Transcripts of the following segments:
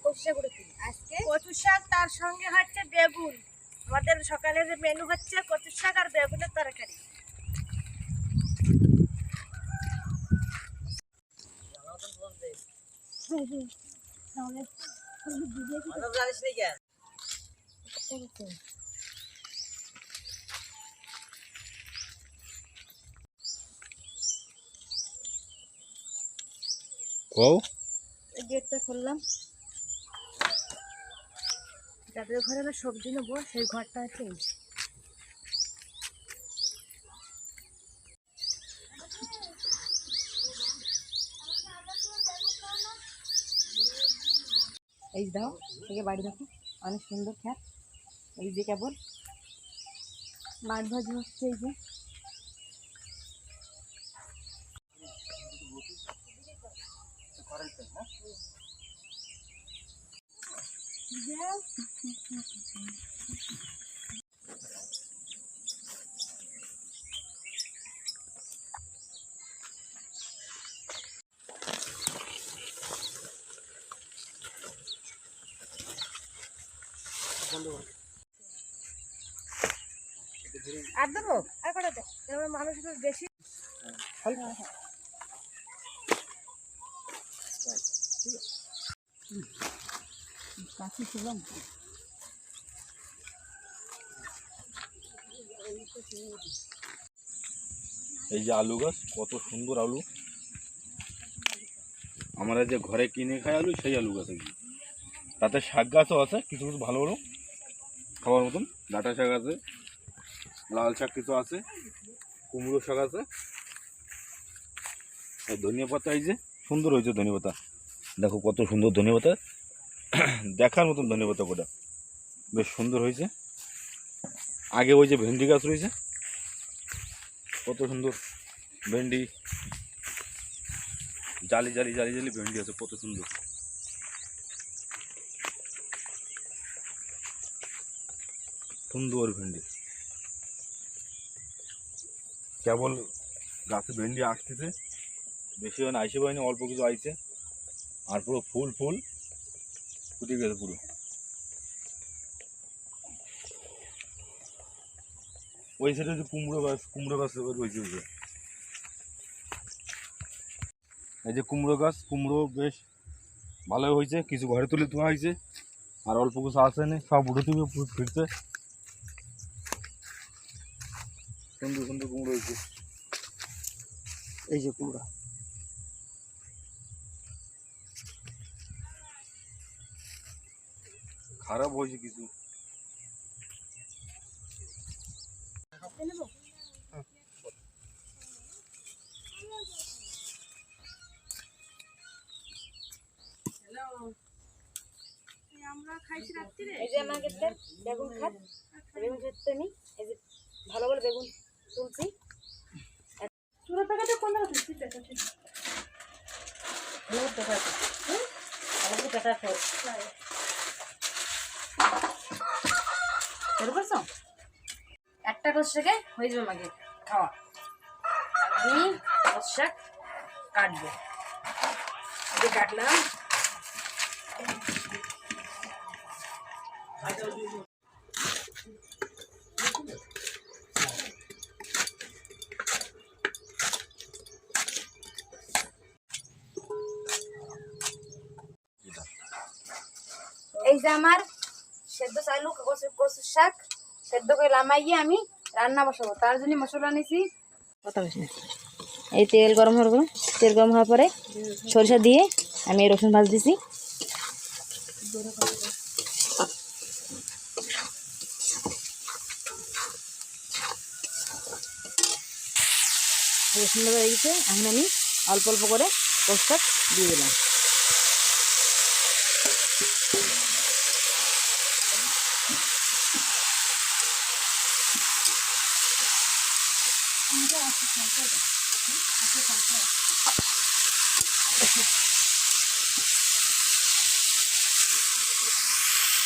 আজকে কচু শাক, তার সঙ্গে হচ্ছে বেগুন। আমাদের সকালের মেনু হচ্ছে কচু শাক আর বেগুনের তরকারি। গেটটা খুললাম, যাদের ঘরে আমরা সবজি নেবো সেই ঘরটা আছে। এই দাও থেকে বাড়ি দেখো, অনেক সুন্দর খ্যাত। এই যে কেবল মাছ ভাজি হচ্ছে। এই যে আর দেবো, আর কটা দেবো, মানুষ বেশি। এই যে আলু গাছ, কত সুন্দর আলু। আমরা যে ঘরে কিনে খাই আলু, সেই আলু গাছ। তাতে শাক গাছও আছে, কিছু কিছু ভালো ভালো খাওয়ার মতন। ডাঁটা শাক আছে, লাল শাক কিছু আছে, কুমড়ো শাক আছে, ধনিয়া পাতা। এই যে সুন্দর হয়েছে ধনিয়া পাতা, দেখো কত সুন্দর ধনিয়া পাতা, দেখার মতন ধনিয়া পাতা। গোটা বেশ সুন্দর হয়েছে। আগে ওই যে ভেন্ডি গাছ রয়েছে, কত সুন্দর ভেন্ডি, জালি জালি জালি জালি ভেন্ডি আছে, কত সুন্দর। সুন্দর ভেন্ডি, কেবল গাছে ভেন্ডি আসতেছে, বেশি হয় না, আইসে পাইনি, অল্প কিছু আইছে। আর পুরো ফুল ফুল ফুটে গেছে পুরো। ওই সাইডে যে কুমড়ো গাছ রয়েছে। এই যে কুমড়ো গাছ, কুমড়ো বেশ ভালোই হয়েছে, কিছু ঘরে তুলে তোলা হয়েছে, আর অল্প কিছু আসেনি, সব উঠে তুলে ফিরছে। সুন্দর সুন্দর কুমড়ো হয়েছে। এই যে কুমড়া, খারাপ হয়েছে কিছু। আমরা খাইছি রাত্রিরে। এই যে আমাকে বেগুন খাত, বেগুন খেতে নি। এই যে ভালো ভালো বেগুন তুলছি। চুরা টাকাটা কোন দাও তুলছি টাকা ঠিক। বহুত টাকা আছে। হ্যাঁ? আমাকে টাকা খাও। এর করছো? একটা কোষ থেকে হয়ে যাবে আমাকে খাওয়া। আমি কোষ শাক কাটবো। এই যে কাটলাম। এই যে আমার সেদ্ধ চালু কচুর শাক সেদ্ধ করে নামাইয়ে আমি রান্না বসাবো। তার জন্য মশলা নিয়েছি। কথা বেশি এই তেল গরম হবে, তেল গরম হওয়ার পরে সরিষা দিয়ে আমি রসুন ভাজ দিছি। রসুন ভাজা হয়ে গেছে, এখন আমি অল্প অল্প করে কচু শাক দিয়ে দিলাম।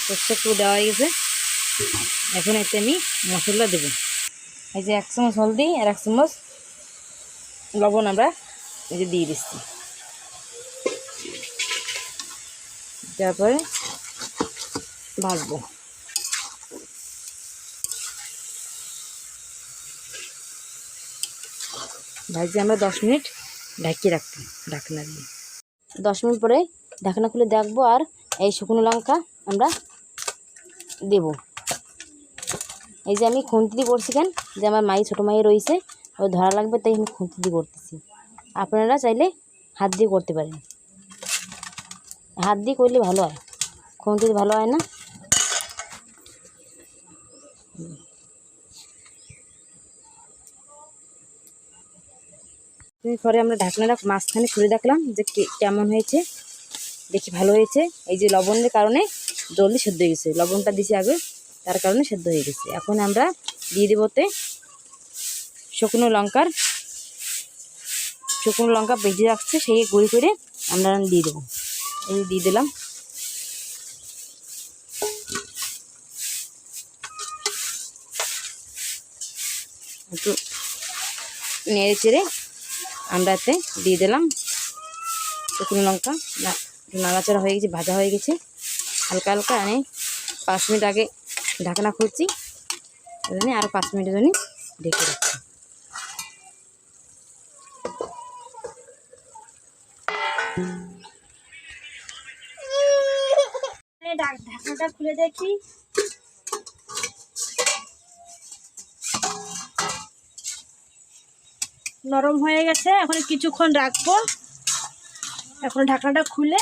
কচু শাক দেওয়া হয়ে গেছে, এখন এতে আমি মশলা দেবো। এই যে 1 চামচ হলদি আর 1 চামচ লবণ আমরা এই যে দিয়ে দিচ্ছি। তারপরে ভাজবো। ভাজি আমরা 10 মিনিট ঢাকিয়ে রাখবো ঢাকনা দিয়ে। 10 মিনিট পরে ঢাকনা খুলে দেখবো, আর এই শুকনো লঙ্কা আমরা দেব। এই যে আমি খুন্তি দিয়ে করছি, কেন যে আমার মাই ছোটো মাই রয়েছে, ও ধরা লাগবে, তাই আমি খুন্তি দিয়ে করতেছি। আপনারা চাইলে হাত দিয়ে করতে পারেন, হাত দিয়ে করলে ভালো হয়, খুন্তি দিয়ে ভালো হয় না। পরে আমরা ঢাকনাটা মাঝখানে খুলে দেখলাম যে কেমন হয়েছে, দেখি ভালো হয়েছে। এই যে লবণের কারণে জলদি সেদ্ধ হয়ে গেছে, লবণটা দিছি আগে, তার কারণে সেদ্ধ হয়ে গেছে। এখন আমরা দিয়ে দেবতে শুকনো লঙ্কা ভেজে রাখছে, সেই গুঁড়ি করে আমরা দিয়ে দেবো। এই দিয়ে দিলাম। একটু নেড়ে চেড়ে আমরা এতে দিয়ে দিলাম শুকনো লঙ্কা। নাড়াচাড়া হয়ে গেছে, ভাজা হয়ে গেছে হালকা হালকা। আমি 5 মিনিট আগে ঢাকনা খুলছি, আরও 5 মিনিটের জন্য ঢেকে রাখছি। ঢাকনাটা খুলে দেখি, নরম হয়ে গেছে। এখন কিছুক্ষণ রাখবো, এখন ঢাকনাটা খুলে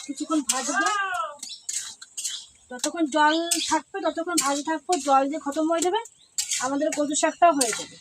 কিছুক্ষণ ভাজবো। যতক্ষণ জল থাকবে ততক্ষণ ভাজতে থাকবো, জল দিয়ে খতম হয়ে যাবে, আমাদের কচু শাকটাও হয়ে যাবে।